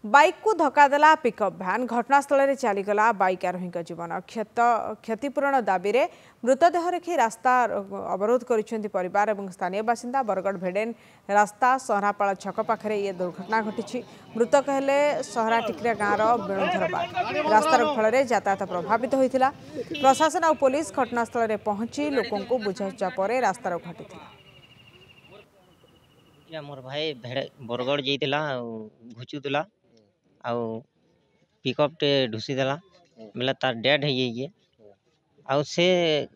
Bike को धक्का देला पिकअप भ्यान घटनास्थल में चलीगला बाइक आरोही जीवन क्षतिपूरण दाबी में मृतदेह रखी रास्ता अवरोध कर परिवार और स्थानीय बासिंदा बरगढ़ भेडेन रास्ता सहरापाल छक पाखे ये दुर्घटना घटी। मृतक हेले सहरा टिकरा गाँव बेणुधर बाग रास्तार फल यातायात प्रभावित होता। प्रशासन और पुलिस घटनास्थल में पहुंची लोक बुझाउचा पर रास्तार घटी। मोर भाई बरगढ़ जाइला घुचुला आउ पिकअप टे ढुसी देला बेले तार डेड हो जाइए आउ से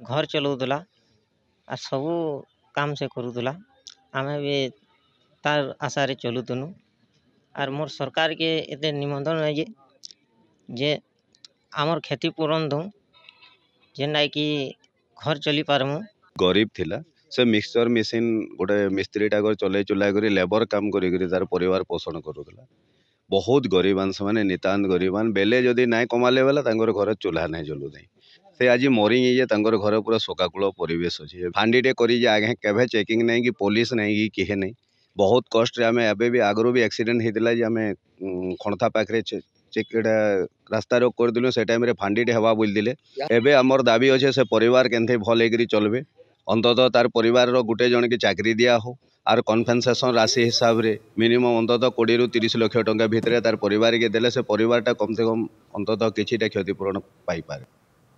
घर चलाऊला आ सबू काम से करूला आमे भी तार आशारे चलुतनु आर मोर सरकार के एते निमंत्रण है जे आमर क्षतिपूरण दो जेना कि घर चली पारमु। गरीब थिला से मिक्सचर मेसीन गोटे मिस्त्री टाकर चलै चुला कर लेबर काम करी तार परिवार पोषण करूला। बहुत गरीबान से माने नितांत गरीबान बेले जदि नाई कमाले बेला तांकर घर चूल्हा नहीं जलू नहीं से आज मरी जे तांकर घर पूरा शोकाकूल परिवेश अच्छे फांडीटे करी आगे केवे चेकिंग नहीं कि पुलिस नहीं कि किहे नहीं बहुत कष्ट आम एवं भी आगु भी एक्सीडेंट होता आम खणथा पाखे चेकटा रास्ता रोक करदेलु से टाइम फांडीटे हवा बोलते एवं आमर दाबी अच्छे से परिवार केन्थे भल होकर चलबे अंततः तार परिवार गोटे जन की चाकरी दिया हो आर कन्फेन्सेसन राशि हिसाब रे मिनिमम अंततः 20 ରୁ 30 लाख टंका भितर तार परिवार के देले से परिवारटा कम से कम अंततः किछिटा क्षतिपूरण पाई पारे।